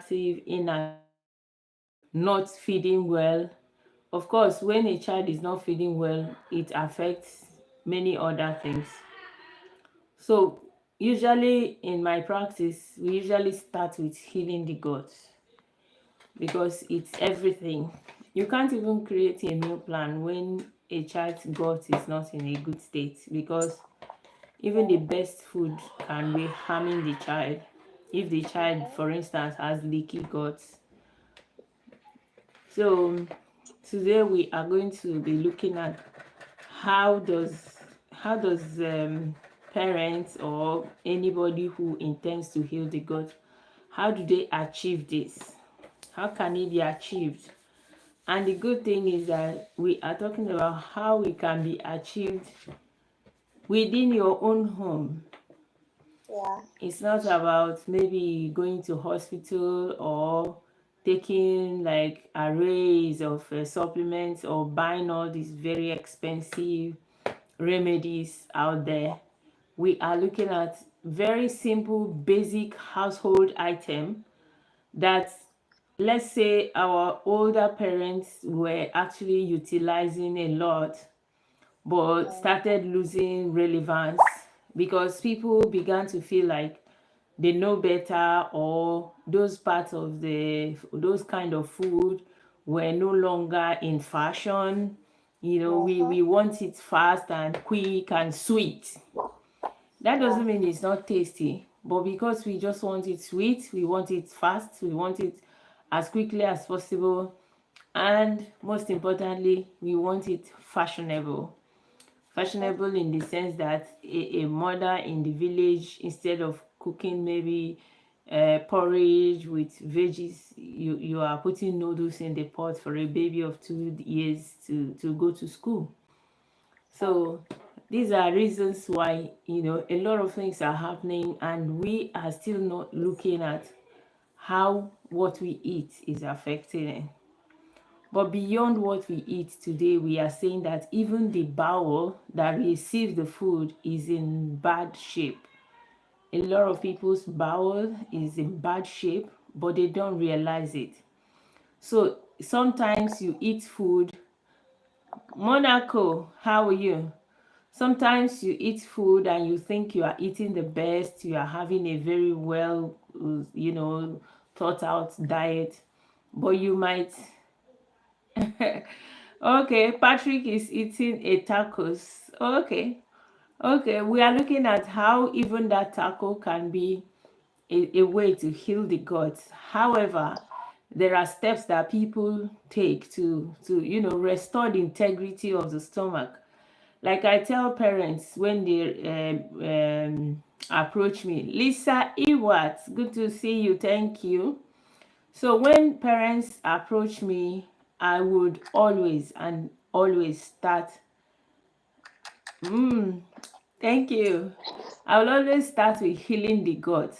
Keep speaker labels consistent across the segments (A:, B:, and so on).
A: inactive, not feeding well. Of course, when a child is not feeding well, it affects many other things. So usually in my practice, we usually start with healing the gut because it's everything. You can't even create a meal plan when a child's gut is not in a good state, because even the best food can be harming the child. If the child, for instance, has leaky guts. So today we are going to be looking at how does parents or anybody who intends to heal the gut, how do they achieve this? How can it be achieved? And the good thing is that we are talking about how it can be achieved within your own home.
B: Yeah.
A: It's not about maybe going to hospital or taking like arrays of supplements or buying all these very expensive remedies out there. We are looking at very simple, basic household item that, let's say, our older parents were actually utilizing a lot, but started losing relevance because people began to feel like they know better, or those parts of those kind of food were no longer in fashion. We want it fast and quick and sweet. That doesn't mean it's not tasty, but because we just want it sweet, we want it fast, we want it as quickly as possible, and most importantly, we want it fashionable. Fashionable in the sense that a mother in the village, instead of cooking maybe porridge with veggies, you are putting noodles in the pot for a baby of 2 years to go to school. So these are reasons why a lot of things are happening, and we are still not looking at how what we eat is affecting it. But beyond what we eat today, we are saying that even the bowel that receives the food is in bad shape. A lot of people's bowel is in bad shape, but they don't realize it. So sometimes you eat food. Monaco, how are you? Sometimes you eat food and you think you are eating the best, you are having a very well, thought out diet, but you might. Okay, Patrick is eating a tacos. Okay, okay, we are looking at how even that taco can be a way to heal the gut. However, there are steps that people take to restore the integrity of the stomach. Like I tell parents when they approach me, Lisa Ewart, good to see you, thank you. So when parents approach me, I would always and always start. Thank you. I will always start with healing the gut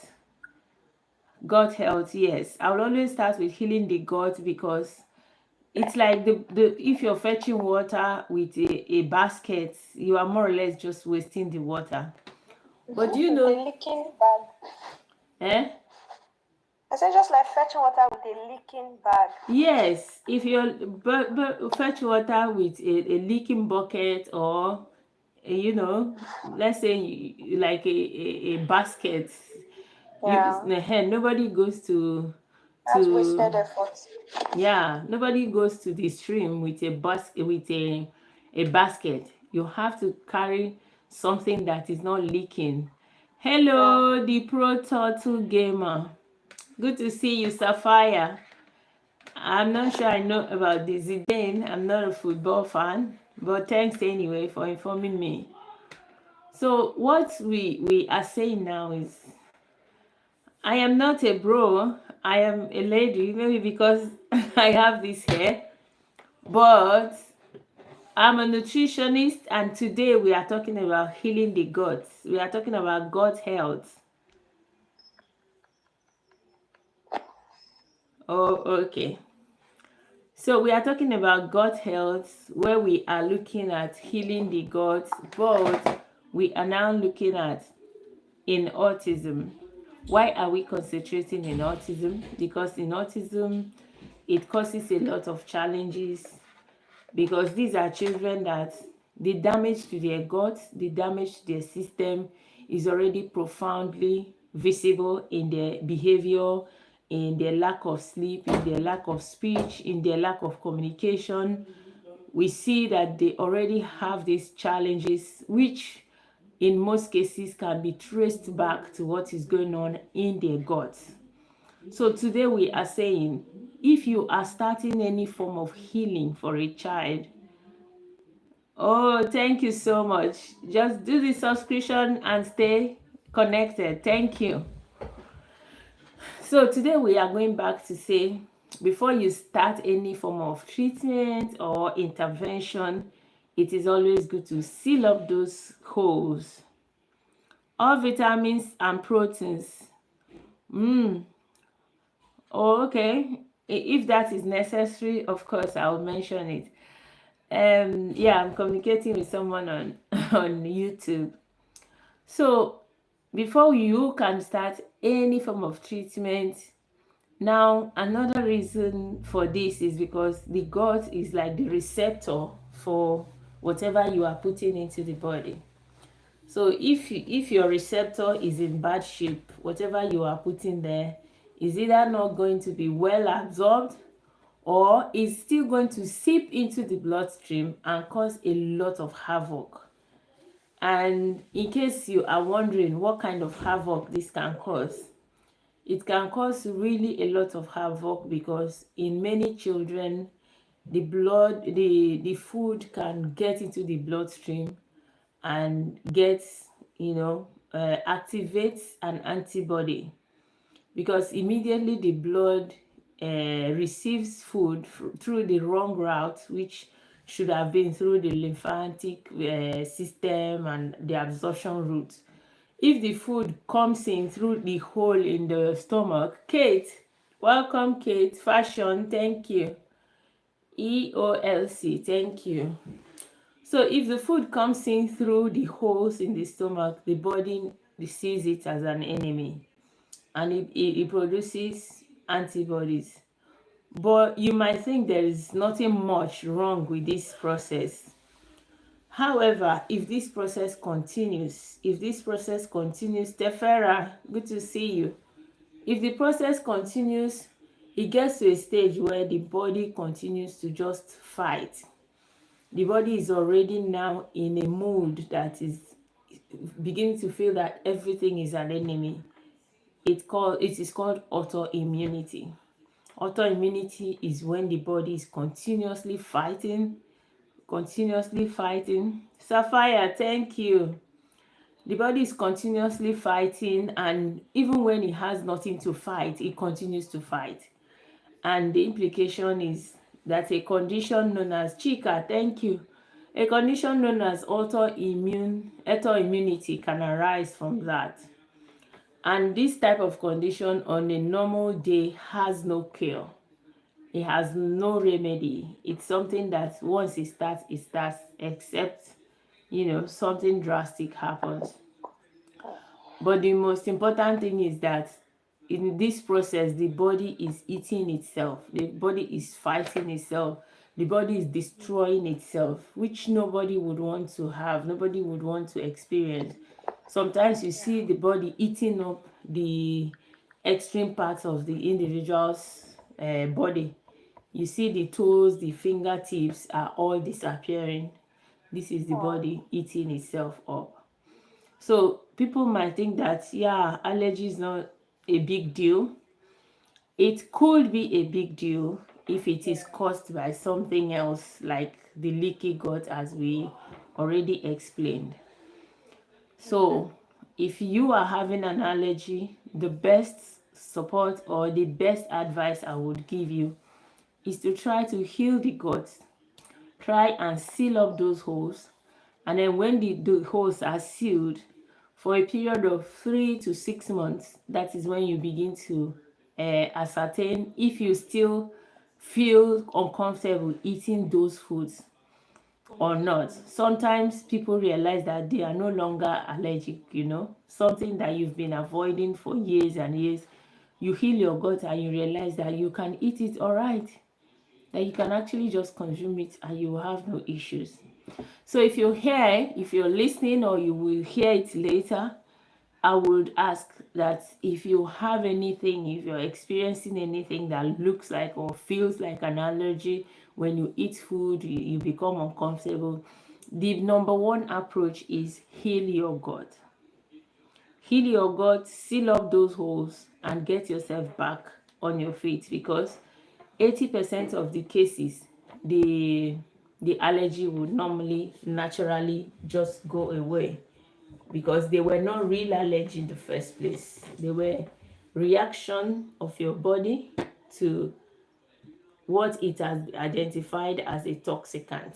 A: health. Yes, I will always start with healing the gut, because it's like the if you're fetching water with a basket, you are more or less just wasting the water. But do you
B: A
A: know?
B: leaking bag.
A: Eh?
B: I said just like fetching water with a leaking bag.
A: Yes, if you're fetch water with a leaking bucket, or let's say like a basket,
B: Yeah.
A: nobody goes
B: That's wasted
A: to
B: effort.
A: yeah, nobody goes to the stream with a basket. You have to carry something that is not leaking.
B: Yeah.
A: Hello, the Pro Turtle Gamer. Good to see you, Sapphire. I'm not sure I know about the Zidane. I'm not a football fan, but thanks anyway for informing me. So what we are saying now is, I am not a bro. I am a lady, maybe because I have this hair, but I'm a nutritionist, and today we are talking about healing the gut. We are talking about gut health. Oh, okay. So we are talking about gut health, where we are looking at healing the gut, but we are now looking at in autism. Why are we concentrating in autism? Because in autism, it causes a lot of challenges, because these are children that the damage to their gut, the damage to their system is already profoundly visible in their behavior, in their lack of sleep, in their lack of speech, in their lack of communication. We see that they already have these challenges, which in most cases can be traced back to what is going on in their gut. So today we are saying, if you are starting any form of healing for a child, oh, thank you so much. Just do the subscription and stay connected. Thank you. So today we are going back to say, before you start any form of treatment or intervention, it is always good to seal up those holes. All vitamins and proteins. Oh, okay. If that is necessary, of course, I'll mention it. Yeah, I'm communicating with someone on on YouTube. So before you can start any form of treatment, now another reason for this is because the gut is like the receptor for whatever you are putting into the body. So if your receptor is in bad shape, whatever you are putting there is either not going to be well absorbed, or is still going to seep into the bloodstream and cause a lot of havoc. And in case you are wondering what kind of havoc this can cause, it can cause really a lot of havoc, because in many children, the food can get into the bloodstream and gets, activates an antibody, because immediately the blood receives food through the wrong route, which should have been through the lymphatic system and the absorption route. If the food comes in through the hole in the stomach, Kate, welcome Kate, fashion, thank you. EOLC, thank you. So if the food comes in through the holes in the stomach, the body sees it as an enemy, and it produces antibodies. But you might think there is nothing much wrong with this process. However, if this process continues, Tefera, good to see you. If the process continues, it gets to a stage where the body continues to just fight. The body is already now in a mood that is beginning to feel that everything is an enemy. It is called autoimmunity. Autoimmunity is when the body is continuously fighting. Sapphire, thank you. The body is continuously fighting, and even when it has nothing to fight, it continues to fight. And the implication is that a condition known as Chika, thank you. A condition known as autoimmunity can arise from that. And this type of condition on a normal day has no cure. It has no remedy. It's something that once it starts, except, something drastic happens. But the most important thing is that in this process, the body is eating itself. The body is fighting itself. The body is destroying itself, which nobody would want to have. Nobody would want to experience. Sometimes you see the body eating up the extreme parts of the individual's body. You see the toes, the fingertips are all disappearing. This is the body eating itself up. So people might think that, yeah, allergy is not a big deal. It could be a big deal if it is caused by something else, like the leaky gut, as we already explained. So if you are having an allergy, the best support or the best advice I would give you is to try to heal the gut. Try and seal up those holes. And then when the holes are sealed, for a period of 3 to 6 months, that is when you begin to ascertain if you still feel uncomfortable eating those foods. or not. Sometimes people realize that they are no longer allergic, something that you've been avoiding for years and years. You heal your gut and you realize that you can eat it all right, that you can actually just consume it and you will have no issues. So if you're listening or you will hear it later, I would ask that if you have anything, if you're experiencing anything that looks like or feels like an allergy, when you eat food, you become uncomfortable, the number one approach is heal your gut. Heal your gut, seal up those holes, and get yourself back on your feet, because 80% of the cases, the allergy would normally naturally just go away, because they were not real allergy in the first place. They were reaction of your body to what it has identified as a toxicant.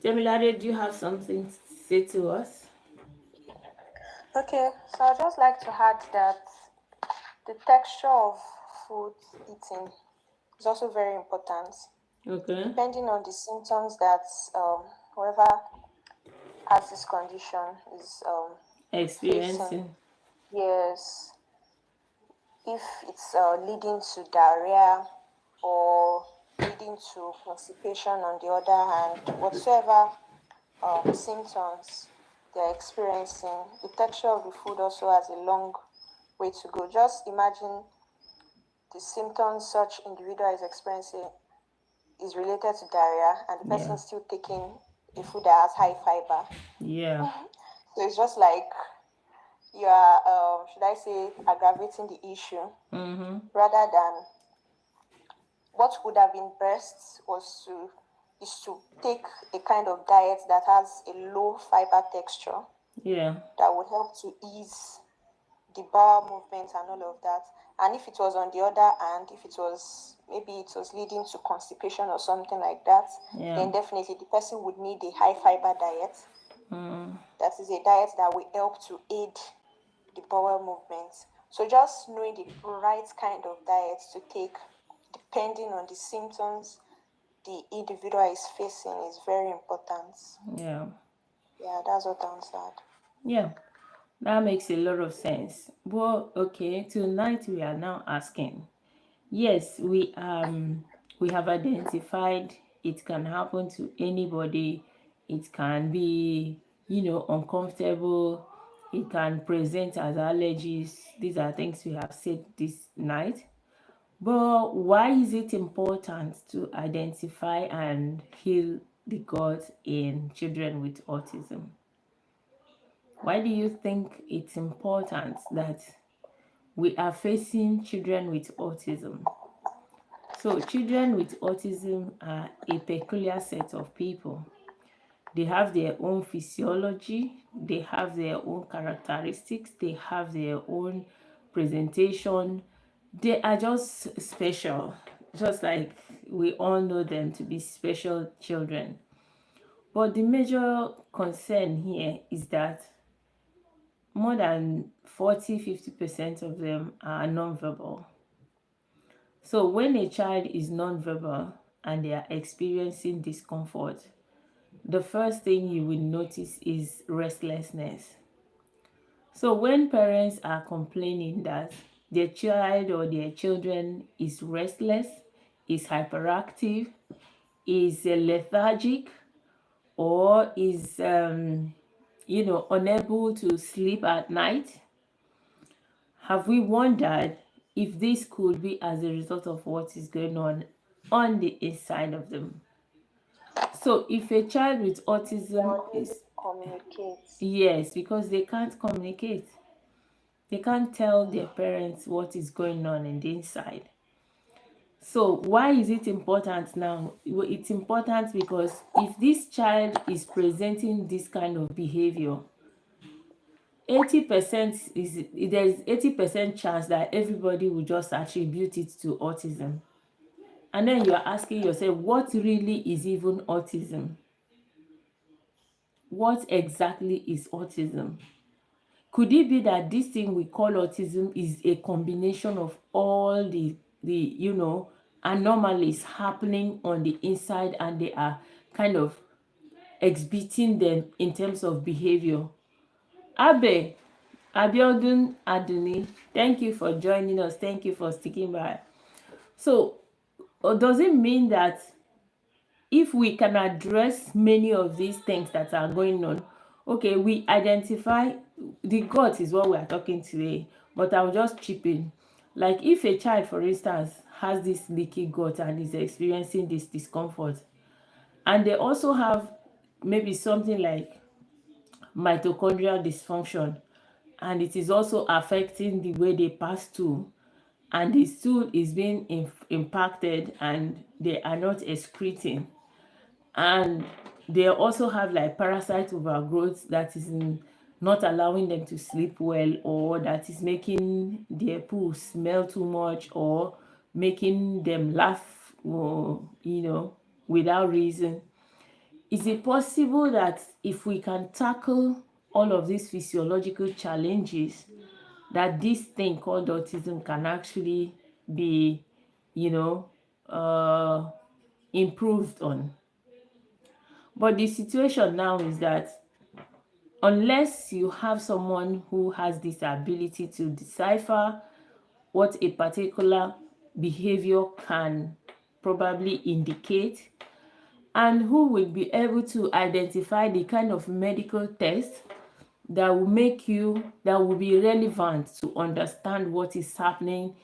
A: Temilade, do you have something to say to us?
B: Okay, so I'd just like to add that the texture of food eating is also very important.
A: Okay.
B: Depending on the symptoms that whoever has this condition is facing.
A: Experiencing.
B: Yes, if it's leading to diarrhea or leading to constipation on the other hand, whatsoever symptoms they're experiencing, the texture of the food also has a long way to go. Just imagine the symptoms such individual is experiencing is related to diarrhea and the person
A: Yeah.
B: is still taking a food that has high fiber.
A: Yeah.
B: So it's just like you are, should I say, aggravating the issue rather than what would have been best is to take a kind of diet that has a low fiber texture
A: Yeah.
B: that would help to ease the bowel movement and all of that. And if it was on the other hand, if it was maybe it was leading to constipation or something like that,
A: Yeah.
B: then definitely the person would need a high fiber diet. That is a diet that will help to aid the bowel movement. So just knowing the right kind of diet to take depending on the symptoms the individual is facing is very important.
A: Yeah.
B: Yeah, that's what I answered.
A: Yeah. That makes a lot of sense. Well, okay, tonight we are now asking. Yes, we have identified it can happen to anybody. It can be, uncomfortable. It can present as allergies. These are things we have said this night. But why is it important to identify and heal the gut in children with autism? Why do you think it's important that we are facing children with autism? So, children with autism are a peculiar set of people. They have their own physiology, they have their own characteristics, they have their own presentation. They are just special, just like we all know them to be special children. But the major concern here is that more than 40-50% of them are nonverbal. So when a child is nonverbal and they are experiencing discomfort, the first thing you will notice is restlessness. So when parents are complaining that their child or their children is restless, is hyperactive, is lethargic, or is unable to sleep at night, have we wondered if this could be as a result of what is going on the inside of them? So if a child with autism
B: They're unable
A: is,
B: to communicate.
A: yes, because they can't communicate. They can't tell their parents what is going on in the inside. So why is it important now? Well, it's important because if this child is presenting this kind of behavior, 80% is there's 80% chance that everybody will just attribute it to autism. And then you're asking yourself, what really is even autism? What exactly is autism? Could it be that this thing we call autism is a combination of all the anomalies happening on the inside, and they are kind of exhibiting them in terms of behavior. Abe, Abiodun Aduni, thank you for joining us. Thank you for sticking by. So, does it mean that if we can address many of these things that are going on, okay, we identify the gut is what we are talking today, but I'll just chip in. Like if a child, for instance, has this leaky gut and is experiencing this discomfort, and they also have maybe something like mitochondrial dysfunction, and it is also affecting the way they pass stool, and the stool is being impacted and they are not excreting, and they also have like parasite overgrowth that is not allowing them to sleep well, or that is making their poo smell too much, or making them laugh, or without reason. Is it possible that if we can tackle all of these physiological challenges, that this thing called autism can actually be, you know, uh, improved on? But the situation now is that unless you have someone who has this ability to decipher what a particular behavior can probably indicate, and who will be able to identify the kind of medical test that will be relevant to understand what is happening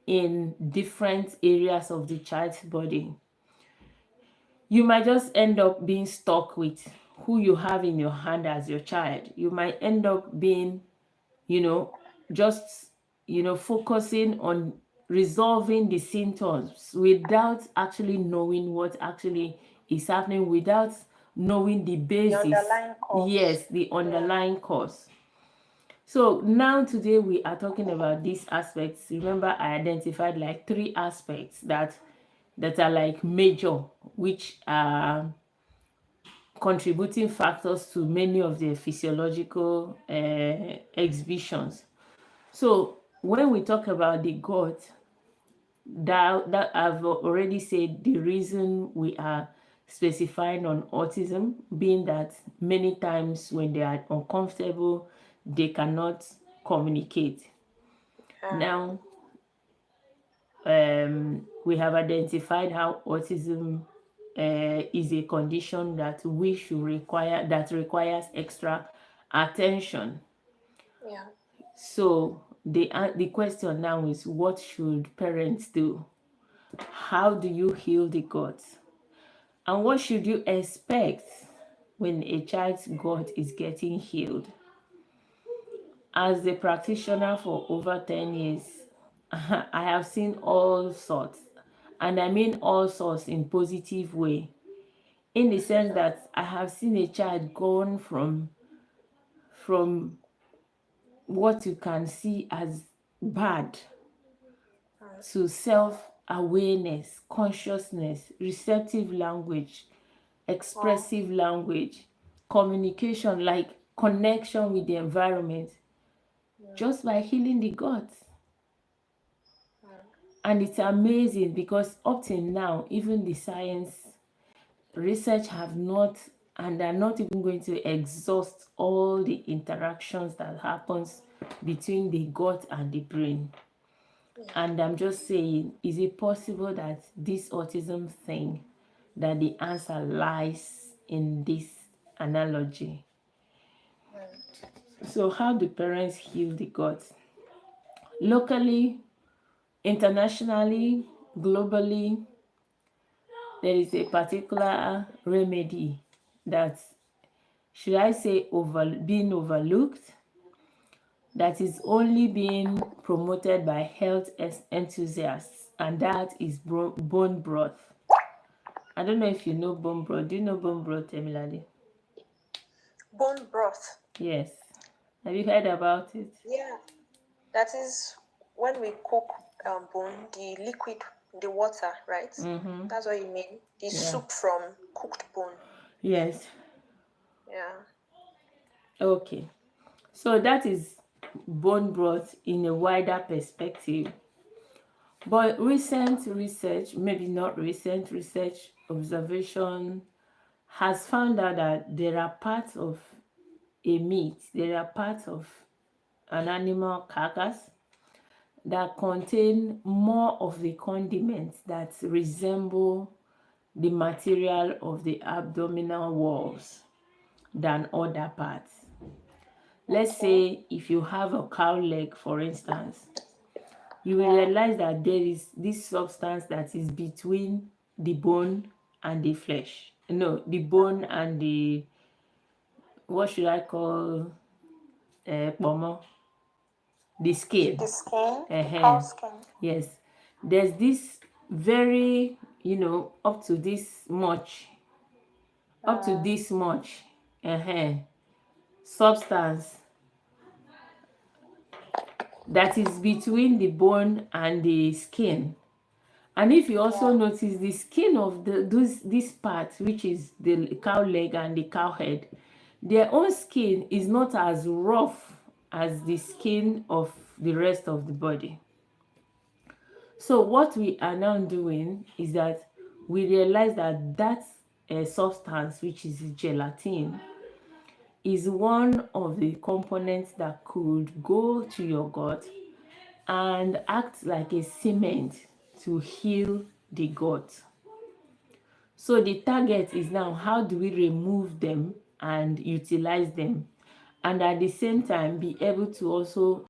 A: in different areas of the child's body, you might just end up being stuck with who you have in your hand as your child. You might end up being, you know, just, focusing on resolving the symptoms without actually knowing what actually is happening, without knowing the
B: The
A: basis.
B: underlying cause.
A: Yes, the
B: Yeah.
A: underlying cause. So now today we are talking about these aspects. Remember, I identified like 3 aspects that are like major, which are contributing factors to many of the physiological exhibitions. So when we talk about the gut, that I've already said, the reason we are specifying on autism being that many times when they are uncomfortable, they cannot communicate. Now, we have identified how autism is a condition that requires extra attention.
B: Yeah.
A: So the question now is, what should parents do? How do you heal the gut? And what should you expect when a child's gut is getting healed? As a practitioner for over 10 years, I have seen all sorts. And I mean all sorts in positive way. In the sense that I have seen a child gone from what you can see as bad to self-awareness, consciousness, receptive language, expressive language, communication, like connection with the environment, just by healing the gut. And it's amazing because up till now, even the science research have not, and are not even going to exhaust all the interactions that happens between the gut and the brain. And I'm just saying, is it possible that this autism thing, that the answer lies in this analogy? So how do parents heal the gut? Locally, internationally, globally, there is a particular remedy that, should I say, being overlooked, that is only being promoted by health enthusiasts, and that is bone broth. I don't know if you know bone broth. Do you know bone broth, Emilade?
B: Bone broth.
A: Yes. Have you heard about it?
B: Yeah. That is when we cook bone, the liquid, the water, right? That's what you mean. The soup from cooked bone.
A: Yes.
B: Yeah.
A: Okay. So that is bone broth in a wider perspective. But recent research, maybe not recent research, observation, has found out that there are parts of a meat, there are parts of an animal carcass that contain more of the condiments that resemble the material of the abdominal walls than other parts. Let's
B: Okay.
A: say if you have a cow leg, for instance, you will realize that there is this substance that is between the bone and the flesh. No, the bone and the, what should I call, pomo? The skin.
B: The skin, the cow
A: uh
B: skin.
A: Yes. There's this very, up to this much, up to
B: Mm.
A: this much substance that is between the bone and the skin. And if you also
B: Yeah.
A: notice the skin of this part, which is the cow leg and the cow head, their own skin is not as rough as the skin of the rest of the body. So what we are now doing is that we realize that substance, which is gelatin, is one of the components that could go to your gut and act like a cement to heal the gut. So the target is now, how do we remove them and utilize them, and at the same time be able to also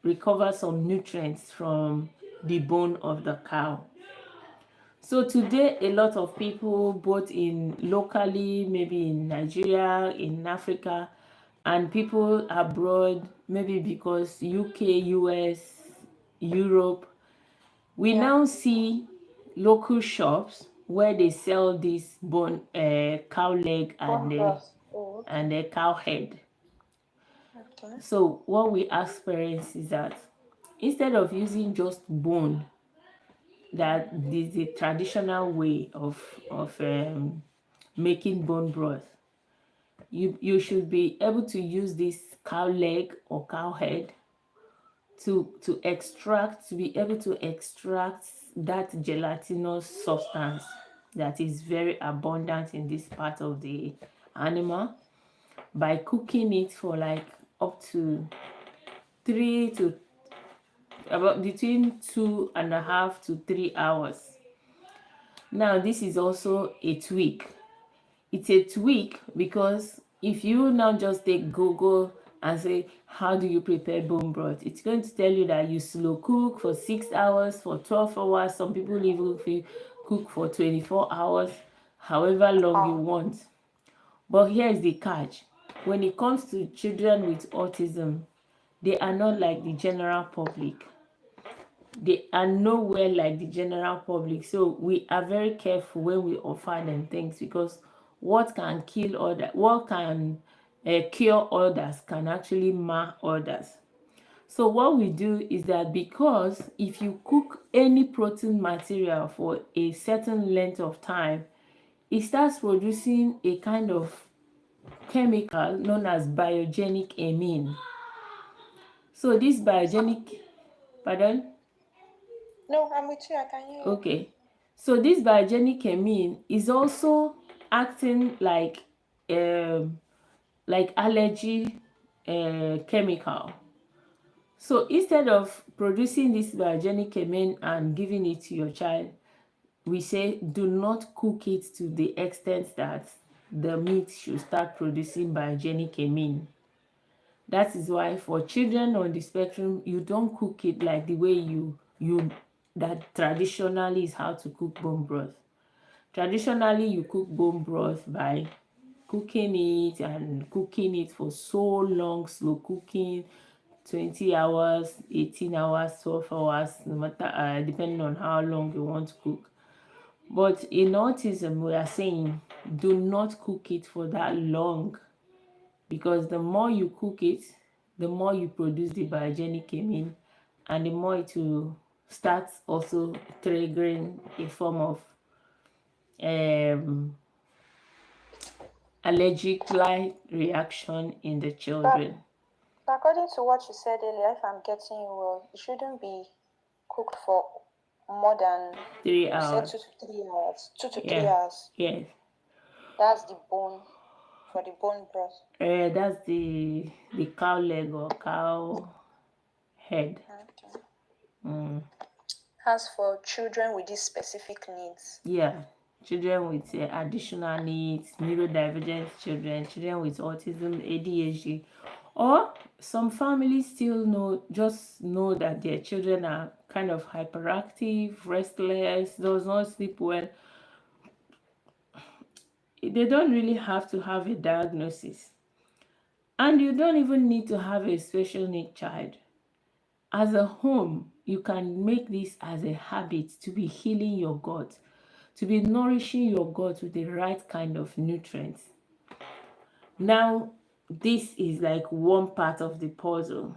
A: recover some nutrients from the bone of the cow. So today, a lot of people, both in locally, maybe in Nigeria, in Africa, and people abroad, maybe because UK, US, Europe, we
B: Yeah.
A: now see local shops where they sell this bone, cow leg
B: Bone
A: and
B: broth. Oh, okay.
A: a cow head.
B: Okay.
A: So what we ask parents is that instead of using just bone, that is the traditional way of making bone broth, you should be able to use this cow leg or cow head to be able to extract that gelatinous substance that is very abundant in this part of the animal, by cooking it for like up to 3 to about between 2.5 to 3 hours. Now this is also a tweak. It's a tweak because if you now just take Google and say, how do you prepare bone broth? It's going to tell you that you slow cook for 6 hours, for 12 hours. Some people even cook for 24 hours, however long you
B: Oh.
A: want. But here is the catch. When it comes to children with autism, they are not like the general public. They are nowhere like the general public. So we are very careful when we offer them things, because what can cure others can actually mar others. So what we do is that, because if you cook any protein material for a certain length of time, it starts producing a kind of chemical known as biogenic amine. So this biogenic, pardon?
B: No, I'm with you. I can hear you.
A: Okay. So this biogenic amine is also acting like allergy chemical. So instead of producing this biogenic amine and giving it to your child, we say do not cook it to the extent that the meat should start producing biogenic amine. That is why for children on the spectrum, you don't cook it like the way that traditionally is how to cook bone broth. Traditionally, you cook bone broth by cooking it and cooking it for so long, slow cooking, 20 hours, 18 hours, 12 hours, no matter, depending on how long you want to cook. But in autism, we are saying do not cook it for that long, because the more you cook it, the more you produce the biogenic amine, and the more it will start also triggering a form of allergic-like reaction in the
B: But
A: children.
B: according to what you said earlier, if I'm getting you well, it shouldn't be cooked for more than,
A: Three
B: you said
A: hours.
B: 2 to 3 hours. 2 to 3
A: Yeah.
B: hours.
A: Yes.
B: That's the bone, for the bone broth.
A: That's the cow leg or cow head.
B: Okay.
A: Mm.
B: As for children with these specific needs.
A: Yeah, children with additional needs, neurodivergent children, children with autism, ADHD, or some families still just know that their children are kind of hyperactive, restless, does not sleep well. They don't really have to have a diagnosis, and you don't even need to have a special need child. As a home, you can make this as a habit to be healing your gut, to be nourishing your gut with the right kind of nutrients. Now, this is like one part of the puzzle.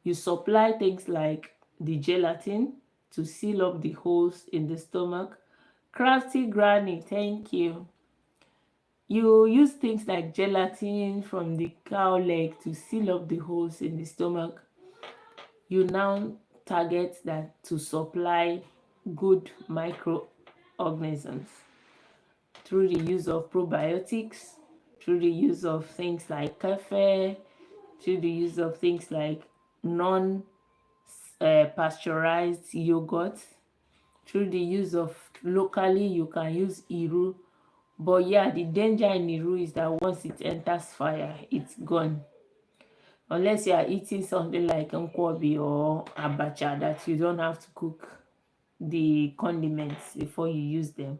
A: You supply things like the gelatin to seal up the holes in the stomach. Crafty granny, thank you. You use things like gelatin from the cow leg to seal up the holes in the stomach. You now target that to supply good microorganisms through the use of probiotics, through the use of things like cafe, through the use of things like non pasteurized yogurt, through the use of locally you can use iru. But yeah, the danger in iru is that once it enters fire, it's gone. Unless you are eating something like nkwobi or abacha that you don't have to cook the condiments before you use them.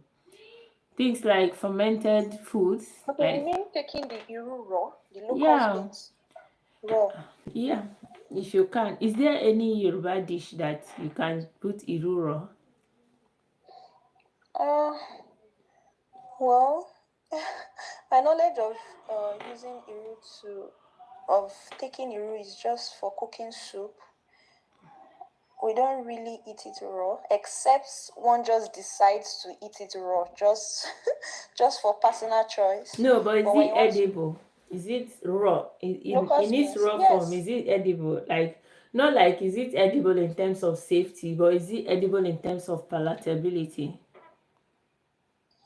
A: Things like fermented foods,
B: Okay, you
A: like
B: mean taking the iru raw, the locust
A: yeah,
B: beans raw?
A: yeah. If you can, is there any Yoruba dish that you can put iru raw?
B: Uh, well, my knowledge of using iru of taking iru is just for cooking soup. We don't really eat it raw, except one just decides to eat it raw, just just for personal choice.
A: No, but is
B: But when
A: it
B: you want
A: edible? Is it raw? In
B: locust
A: its
B: beans,
A: raw form,
B: yes,
A: is it edible? Like, not like is it edible in terms of safety, but is it edible in terms of palatability?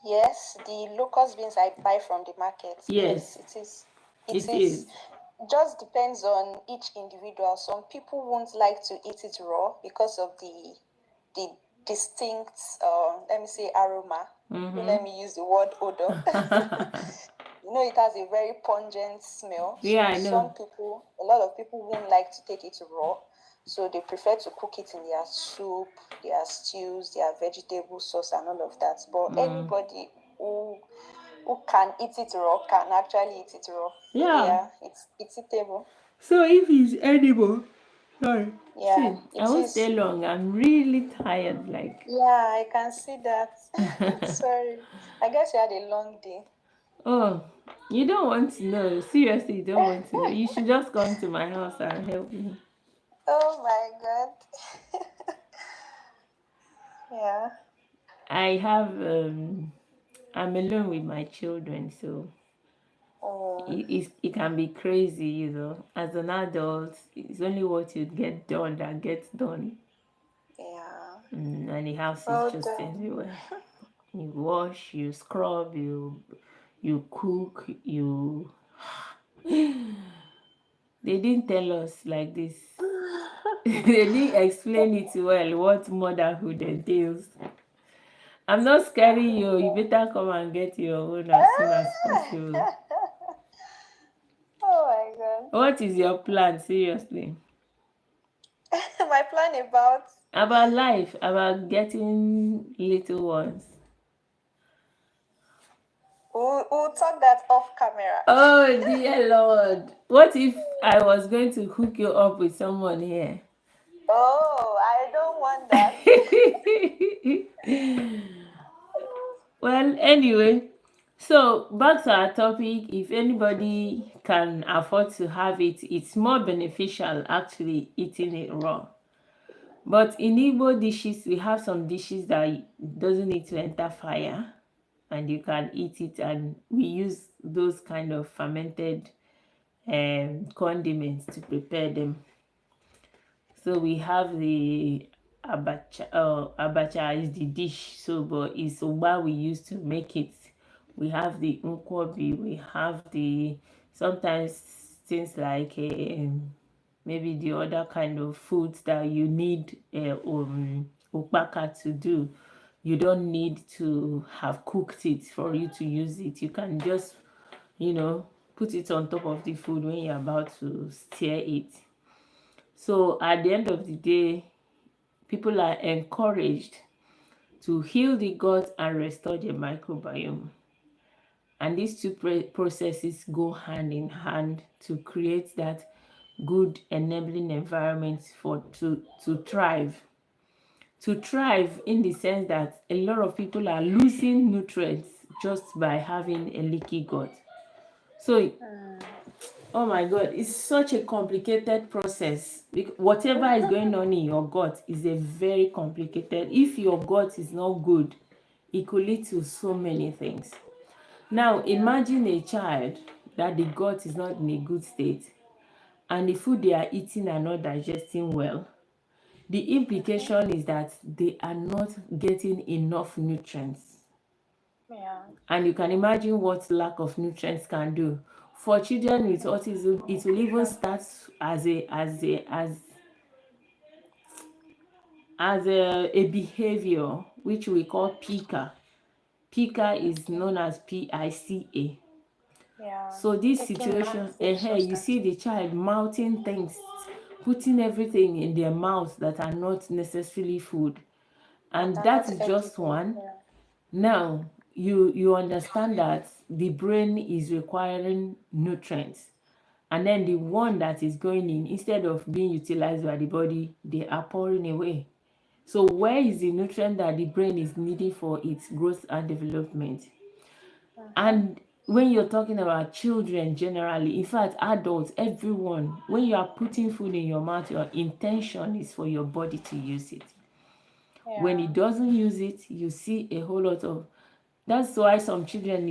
B: yes, the locust beans I buy from the market, yes,
A: Yes,
B: it is. It
A: it
B: is.
A: is.
B: Just depends on each individual. Some people won't like to eat it raw because of the distinct, let me say, aroma. Let me use the word odor. It has a very pungent smell.
A: Yeah,
B: So
A: I know.
B: a lot of people won't like to take it raw. So they prefer to cook it in their soup, their stews, their vegetable sauce, and all of that. But anybody who can eat it raw can actually eat it raw.
A: Yeah.
B: Yeah, it's eatable.
A: So if it's edible, sorry.
B: Yeah,
A: See, I
B: it
A: won't stay
B: is.
A: long. I'm really tired. Like,
B: Yeah, I can see that. Sorry. I guess you had a long day.
A: oh, you don't want to know. Seriously, you don't want to know. You should just come to my house and help me.
B: Oh my God. Yeah.
A: I have I'm alone with my children, so
B: Oh,
A: it can be crazy, As an adult, it's only what you get done that gets done.
B: yeah.
A: And the house is
B: Well
A: just
B: done.
A: everywhere. You wash, you scrub, you cook, you they didn't tell us like this. They didn't explain it well what motherhood entails. I'm not scaring you. You better come and get your own as soon as possible.
B: Oh my God.
A: What is your plan, seriously?
B: My plan about
A: About life, about getting little ones.
B: we'll talk that off camera.
A: Oh dear Lord. What if I was going to hook you up with someone here?
B: Oh, I don't want that.
A: Well, anyway, so back to our topic. If anybody can afford to have it, it's more beneficial actually eating it raw. But in Igbo dishes, we have some dishes that doesn't need to enter fire and you can eat it, and we use those kind of fermented condiments to prepare them. So we have the abacha. Abacha is the dish, so but it's what we use to make it. we have the nkwobi, we have the sometimes things like maybe the other kind of foods that you need ukpaka to do. You don't need to have cooked it for you to use it. You can just, put it on top of the food when you're about to stir it. So at the end of the day, people are encouraged to heal the gut and restore the microbiome. And these two processes go hand in hand to create that good enabling environment for to thrive. To thrive in the sense that a lot of people are losing nutrients just by having a leaky gut. So, oh my God, it's such a complicated process. Whatever is going on in your gut is a very complicated. If your gut is not good, it could lead to so many things. Now, imagine a child that the gut is not in a good state and the food they are eating are not digesting well. The implication is that they are not getting enough nutrients.
B: Yeah.
A: And you can imagine what lack of nutrients can do. For children with autism, it will even start as a behavior which we call pica. Pica is known as PICA.
B: Yeah.
A: So this
B: Taking
A: situation,
B: food
A: you see the
B: substances.
A: child mouthing things, putting everything in their mouth that are not necessarily food.
B: That
A: And
B: are
A: that
B: not
A: is just
B: edible.
A: one.
B: Yeah.
A: Now, you understand that the brain is requiring nutrients. And then the one that is going in, instead of being utilized by the body, they are pouring away. So where is the nutrient that the brain is needing for its growth and development? And when you're talking about children generally, in fact, adults, everyone, when you are putting food in your mouth, your intention is for your body to use it. When
B: Yeah.
A: it doesn't use it, you see a whole lot of. That's why some children,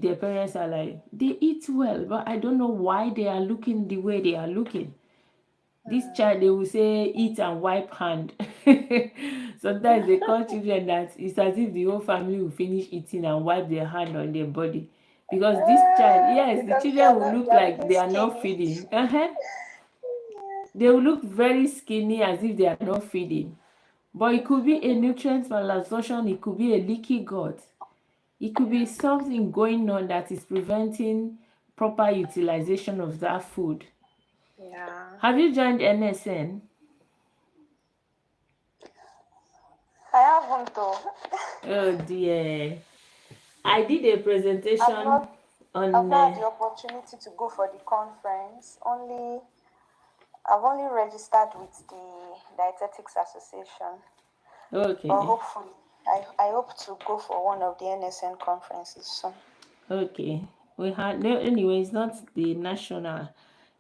A: their parents are like, they eat well, but I don't know why they are looking the way they are looking. This child, they will say, eat and wipe hand. Sometimes they call children that it's as if the whole family will finish eating and wipe their hand on their body. Because this child, yes, the
B: Because
A: children will
B: they
A: look
B: are
A: like
B: looking
A: they are not
B: skinny.
A: feeding. They will look very skinny as if they are not feeding. But it could be a nutrient malabsorption, it could be a leaky gut. It could be something going on that is preventing proper utilization of that food.
B: Yeah.
A: Have you joined NSN?
B: I haven't though.
A: Oh dear. I did a
B: I've
A: presentation
B: not I've
A: on.
B: not had the opportunity to go for the conference. I've only registered with the Dietetics Association. But
A: Okay,
B: hopefully I hope to go for one of the NSN conferences soon.
A: okay. We had no. Anyway, it's not the national.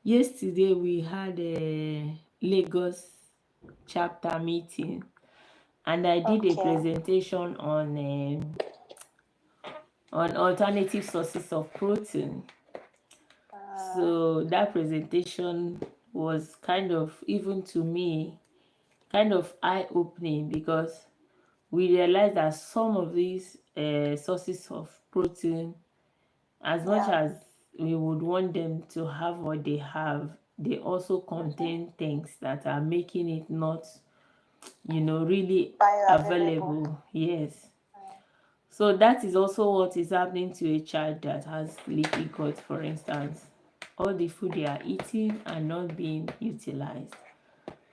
A: Yesterday we had a Lagos chapter meeting, and I did a
B: Okay.
A: presentation on alternative sources of protein. So that presentation was kind of, even to me, kind of eye-opening, because we realized that some of these sources of protein, as much
B: Yeah.
A: as we would want them to have what they have, they also contain things that are making it not, really
B: Bioavailable.
A: available. Yes. So that is also what is happening to a child that has leaky gut, for instance. All the food they are eating are not being utilized.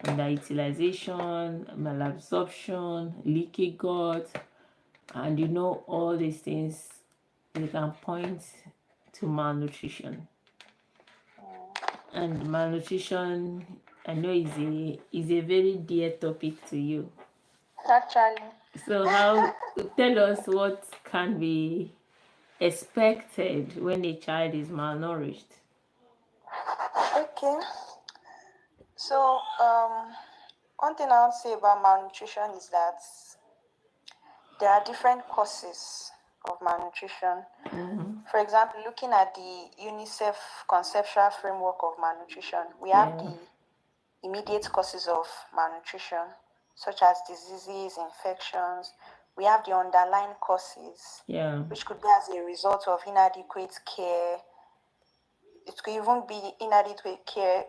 A: Underutilization, malabsorption, leaky gut, and all these things, they can point to malnutrition. And malnutrition, I know, is a very dear topic to you.
B: Actually.
A: So tell us what can be expected when a child is malnourished.
B: Okay. So one thing I'll say about malnutrition is that there are different causes of malnutrition. For example, looking at the UNICEF conceptual framework of malnutrition, we have
A: Yeah.
B: the immediate causes of malnutrition, such as diseases, infections, we have the underlying causes, which could be as a result of inadequate care. It could even be inadequate care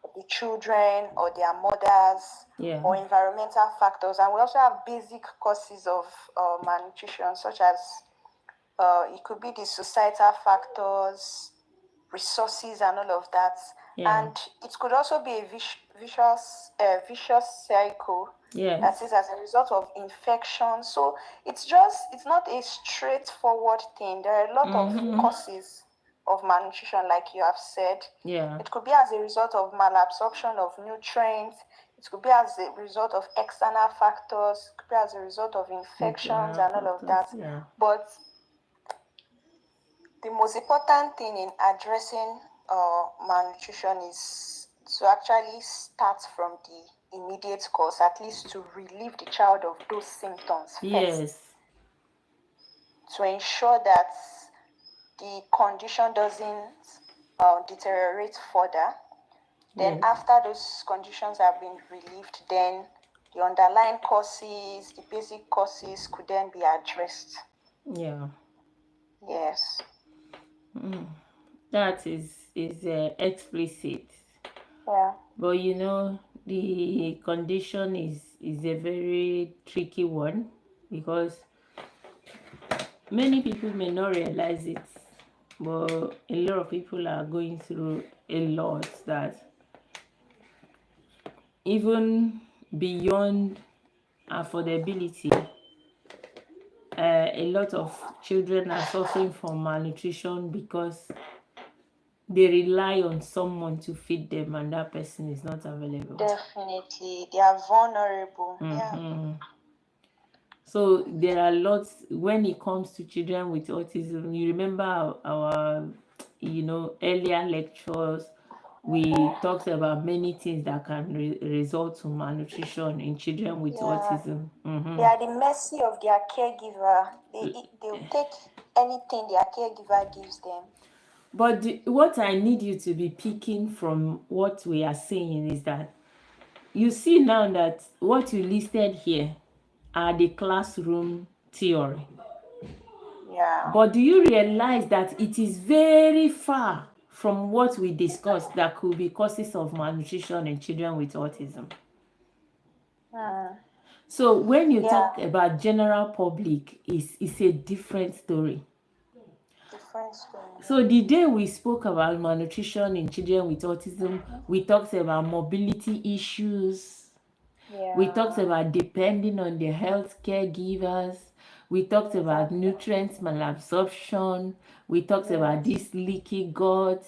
B: of the children or their mothers, or environmental factors. And we also have basic causes of malnutrition, such as it could be the societal factors, resources, and all of that. And it could also be a vicious cycle. That is as a result of infection. So it's not a straightforward thing. There are a lot of causes of malnutrition, like you have said. It could be as a result of malabsorption of nutrients. It could be as a result of external factors. It could be as a result of infections and all of that. But the most important thing in addressing malnutrition is to actually start from the immediate cause, at least to relieve the child of those symptoms first. To ensure that the condition doesn't deteriorate further. Then after those conditions have been relieved, then the underlying causes, the basic causes could then be addressed. Yes.
A: That is explicit. But you know, the condition is a very tricky one, because many people may not realize it, but a lot of people are going through a lot that even beyond affordability, a lot of children are suffering from malnutrition because they rely on someone to feed them and that person is not available.
B: Definitely, they are vulnerable.
A: So there are lots when it comes to children with autism. You remember our earlier lectures, we talked about many things that can result to malnutrition in children with autism.
B: They are the mercy of their caregiver. They'll take anything their caregiver gives them.
A: But what I need you to be picking from what we are saying is that you see now that what you listed here are the classroom theory. But do you realize that it is very far from what we discussed that could be causes of malnutrition in children with autism? So when you talk about general public, it's a different story. So the day we spoke about malnutrition in children with autism, we talked about mobility issues. We talked about depending on the health caregivers. We talked about nutrients malabsorption. We talked about this leaky gut.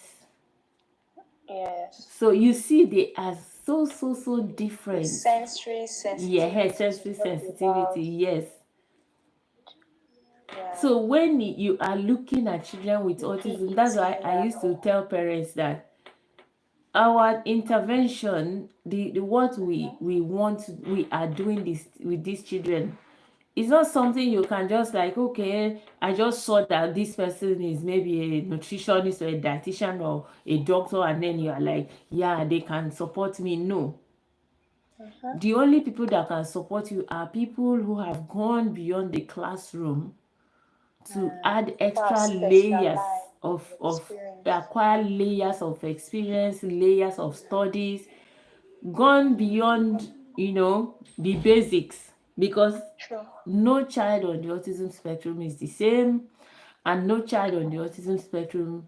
A: So you see, they are so different.
B: Sensory sensitivity.
A: Sensory sensitivity, yes. So when you are looking at children with autism, that's why I used to tell parents that our intervention, what we are doing this with these children, it's not something you can just like, okay, I just saw that this person is maybe a nutritionist or a dietitian or a doctor, and then you are like, yeah, they can support me. No. The only people that can support you are people who have gone beyond the classroom to add extra layers of acquire layers of experience, layers of studies, gone beyond the basics, because no child on the autism spectrum is the same, and no child on the autism spectrum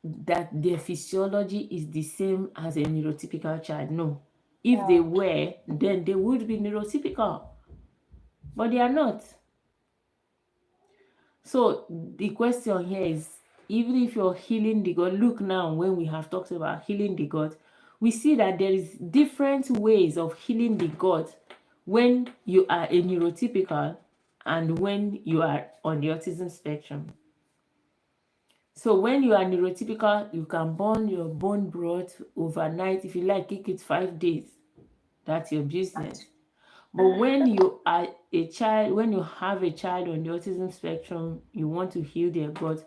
A: that their physiology is the same as a neurotypical child. No. If they were, then they would be neurotypical, but they are not. So the question here is, even if you're healing the gut, look now, when we have talked about healing the gut, we see that there is different ways of healing the gut when you are a neurotypical and when you are on the autism spectrum. So when you are neurotypical, you can burn your bone broth overnight. If you like, keep it 5 days. That's your business. But when you are a child, when you have a child on the autism spectrum, you want to heal their gut,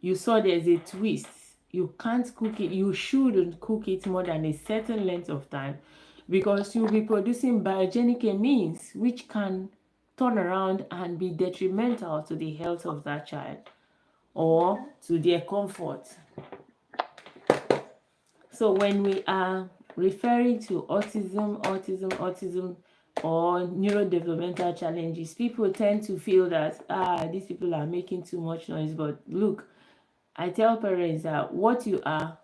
A: you saw there's a twist. You can't cook it. You shouldn't cook it more than a certain length of time. because you'll be producing biogenic amines which can turn around and be detrimental to the health of that child or to their comfort. So when we are referring to autism, or neurodevelopmental challenges, people tend to feel that these people are making too much noise. But look, I tell parents that what you are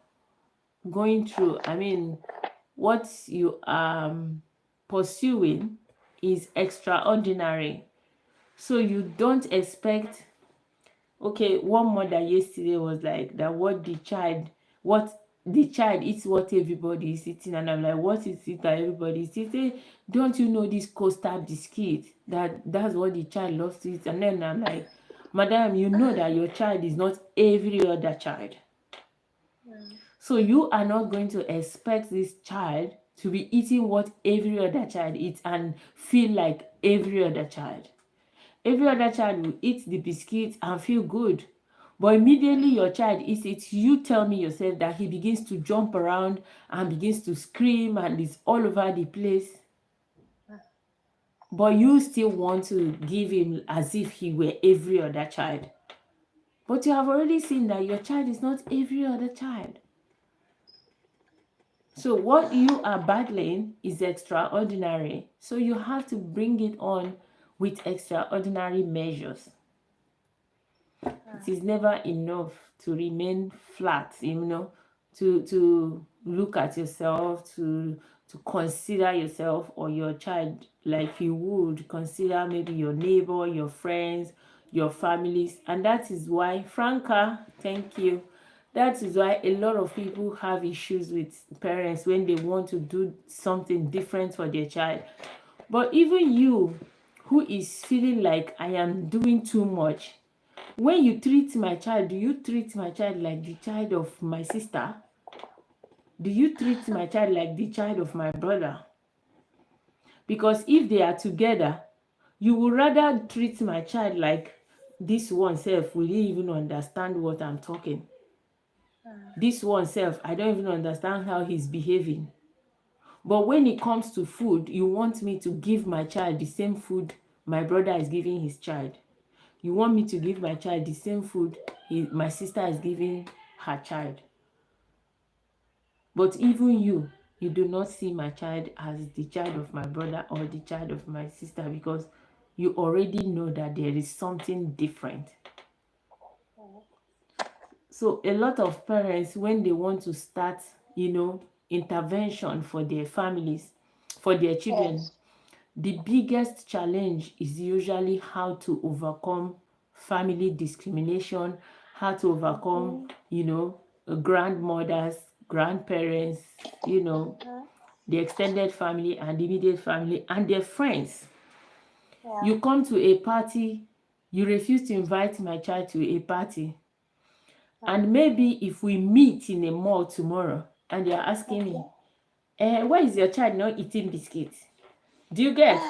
A: going through, what you are pursuing is extraordinary. So you don't expect. Okay, one mother yesterday was like that, what the child eats what everybody is eating, and I'm like, what is it that everybody is eating? Don't you know this Costa biscuit, that's what the child loves to eat? And then I'm like, madam, you know that your child is not every other child. So you are not going to expect this child to be eating what every other child eats and feel like every other child. Every other child will eat the biscuit and feel good. But immediately your child eats it, you tell me yourself that he begins to jump around and begins to scream and is all over the place. But you still want to give him as if he were every other child. But you have already seen that your child is not every other child. So what you are battling is extraordinary. So you have to bring it on with extraordinary measures. It is never enough to remain flat, to look at yourself, to consider yourself or your child like you would consider maybe your neighbor, your friends, your families. And that is why, Franca, thank you. That is why a lot of people have issues with parents when they want to do something different for their child. But even you, who is feeling like I am doing too much, when you treat my child, do you treat my child like the child of my sister? Do you treat my child like the child of my brother? Because if they are together, you would rather treat my child like this one self will even understand what I'm talking. This one self, I don't even understand how he's behaving. But when it comes to food, you want me to give my child the same food my brother is giving his child. You want me to give my child the same food my sister is giving her child. But even you do not see my child as the child of my brother or the child of my sister, because you already know that there is something different. So a lot of parents, when they want to start, intervention for their families, for their children,
B: Yes.
A: the biggest challenge is usually how to overcome family discrimination, how to overcome, grandmothers, grandparents, the extended family and the immediate family and their friends.
B: Yeah.
A: You come to a party, you refuse to invite my child to a party. And maybe if we meet in a mall tomorrow and you're asking me, why is your child not eating biscuits? Do you get?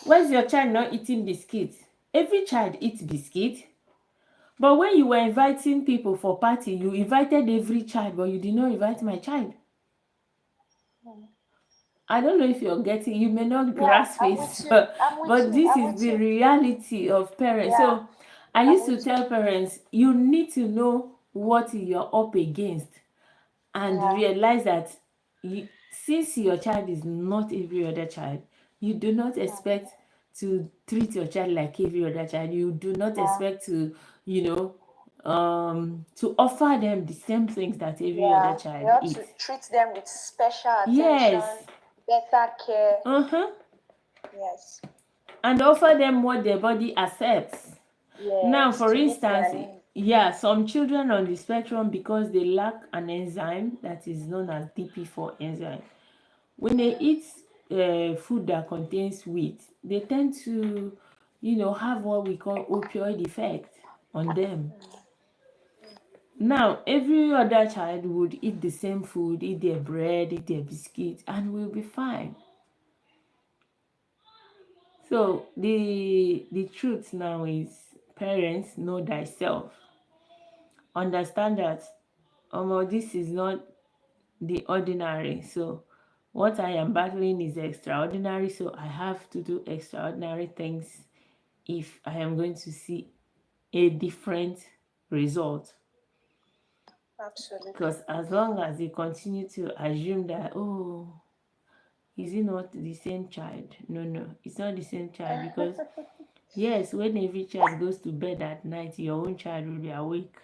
A: Why is your child not eating biscuits? Every child eats biscuits. But when you were inviting people for party, you invited every child, but you did not invite my child. I don't know if you're getting, you may not
B: Yeah,
A: grasp
B: I'm
A: it,
B: with you.
A: but,
B: I'm with
A: but
B: you.
A: this
B: I'm
A: is
B: with
A: the
B: you.
A: reality of parents.
B: Yeah,
A: So I
B: I'm
A: used to
B: with you.
A: tell parents, you need to know what you're up against and
B: Yeah.
A: realize that since your child is not every other child, you do not expect to treat your child like every other child. You do not
B: Yeah.
A: expect to, to offer them the same things that every other
B: Yeah. You
A: child
B: have to
A: eats.
B: treat them with special attention,
A: Yes.
B: better care.
A: Uh-huh.
B: Yes.
A: And offer them what their body accepts. Now,
B: Yes.
A: for
B: To meet
A: instance,
B: their needs.
A: some children on the spectrum, because they lack an enzyme that is known as DP4 enzyme, when they eat food that contains wheat, they tend to, have what we call opioid effect on them. Now, every other child would eat the same food, eat their bread, eat their biscuits, and will be fine. So the truth now is, parents, know thyself. Understand that this is not the ordinary. So what I am battling is extraordinary, so I have to do extraordinary things if I am going to see a different result.
B: Absolutely.
A: Because as long as you continue to assume that, oh, is it not the same child? No, it's not the same child. Because yes, when every child goes to bed at night, your own child will be awake.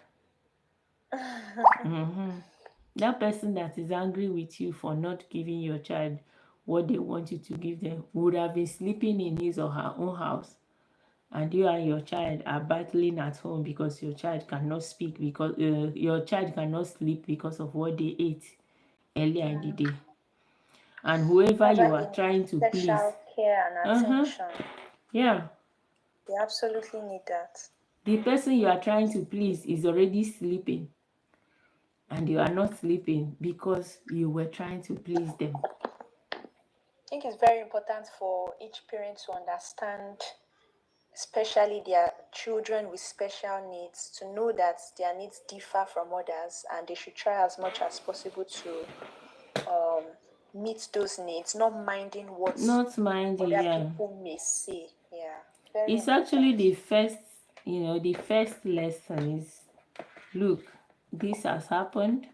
A: That person that is angry with you for not giving your child what they want you to give them would have been sleeping in his or her own house, and you and your child are battling at home because your child cannot speak, because your child cannot sleep because of what they ate earlier in the day. And whoever
B: That's why
A: you
B: they
A: are
B: need
A: trying to please,
B: special care and attention.
A: yeah,
B: They absolutely need that.
A: the person you are trying to please is already sleeping, and you are not sleeping because you were trying to please them.
B: I think it's very important for each parent to understand, especially their children with special needs, to know that their needs differ from others and they should try as much as possible to meet those needs, not minding what
A: Not minding,
B: other
A: yeah.
B: people may say. Yeah, very
A: It's actually
B: important.
A: the first, the first lesson is, look, this has happened.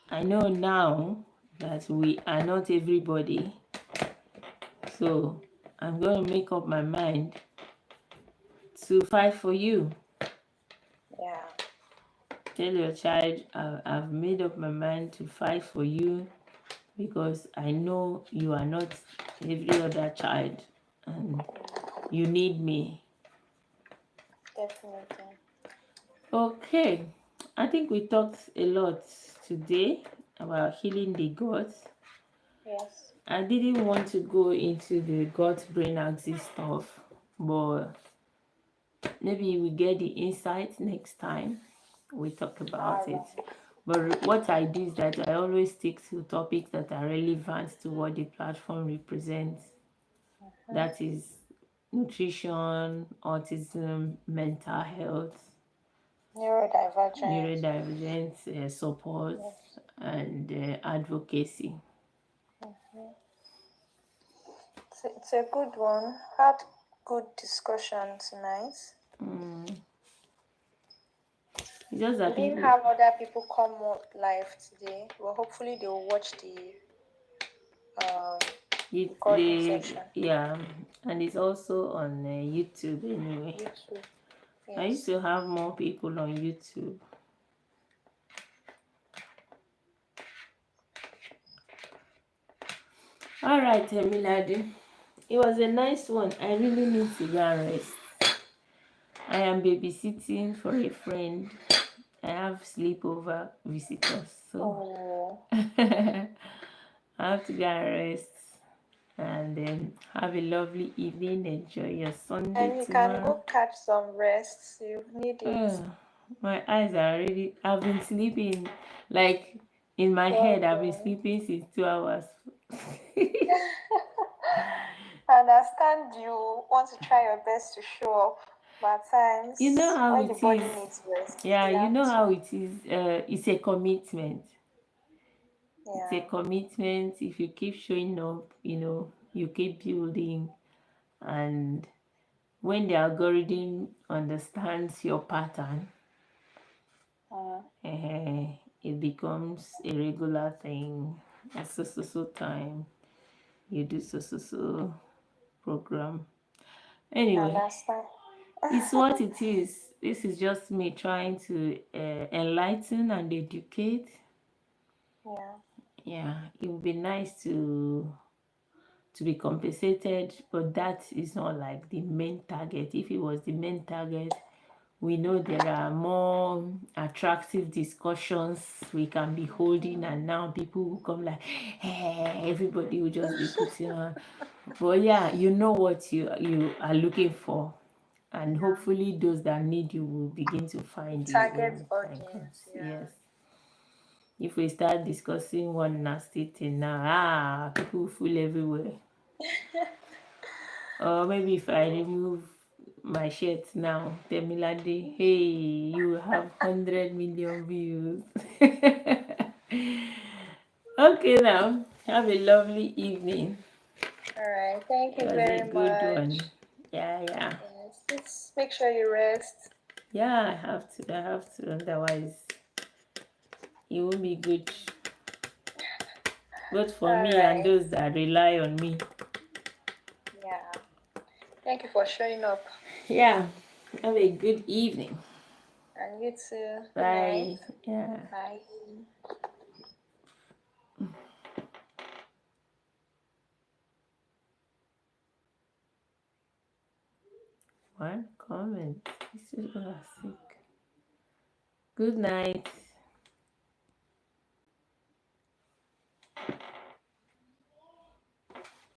A: I know now that we are not everybody. So I'm going to make up my mind to fight for you.
B: Yeah,
A: Tell your child, I've made up my mind to fight for you because I know you are not every other child and you need me.
B: definitely.
A: Okay, I think we talked a lot today about healing the gut.
B: Yes.
A: I didn't want to go into the gut brain axis stuff, but maybe we get the insight next time we talk about
B: All
A: it.
B: right.
A: But what I do is that I always stick to topics that are relevant to what the platform represents. That is nutrition, autism, mental health,
B: Neurodivergent.
A: neurodivergent support,
B: Yes.
A: and advocacy.
B: It's a good one. Had good discussion tonight.
A: Just
B: We
A: that
B: didn't
A: people,
B: have other people come up live today, but hopefully they will watch the um, recording section.
A: yeah, and it's also on YouTube anyway.
B: YouTube.
A: I used
B: Yes.
A: to have more people on YouTube. All right, Emilade. It was a nice one. I really need to go and rest. I am babysitting for a friend. I have sleepover visitors, so
B: Oh.
A: I have to go and rest. And then have a lovely evening. Enjoy your Sunday
B: And you can
A: tomorrow.
B: go catch some rest. You need it.
A: My eyes are already. I've been sleeping, like in my
B: Well
A: head. I've been
B: done.
A: sleeping since 2 hours.
B: I understand you want to try your best to show up, but at
A: You know
B: times
A: how
B: when the
A: it
B: body
A: is.
B: needs rest,
A: Yeah,
B: you
A: you
B: have
A: know how
B: to.
A: it is. It's a commitment. It's a
B: Yeah.
A: commitment. If you keep showing up, you keep building, and when the algorithm understands your pattern, it becomes a regular thing. At so time, you do so program.
B: I
A: Anyway,
B: understand.
A: it's what it is. This is just me trying to enlighten and educate.
B: Yeah.
A: Yeah, it would be nice to be compensated, but that is not like the main target. If it was the main target, we know there are more attractive discussions we can be holding, and now people will come like, hey, everybody will just be putting on. But yeah, you know what you are looking for, and
B: Yeah.
A: hopefully those that need you will begin to find you
B: Target
A: when time comes.
B: audience.
A: Yes.
B: Yeah.
A: If we start discussing one nasty thing now, people will fool everywhere. Or maybe if I remove my shirt now, Temilade, hey, you have 100 million views. Okay, now have a lovely evening.
B: All right. Thank
A: It
B: you
A: was a
B: very
A: good one.
B: much.
A: Yeah, yeah.
B: Yes. Just make sure you rest.
A: Yeah, I have to. I have to. Otherwise, it won't be good. Both for
B: All
A: me and
B: right.
A: those that rely on me.
B: Yeah. Thank you for showing up.
A: Yeah. Have a good evening.
B: And you too. Good night.
A: Bye. Yeah.
B: Bye.
A: One comment. This is sick. Good night.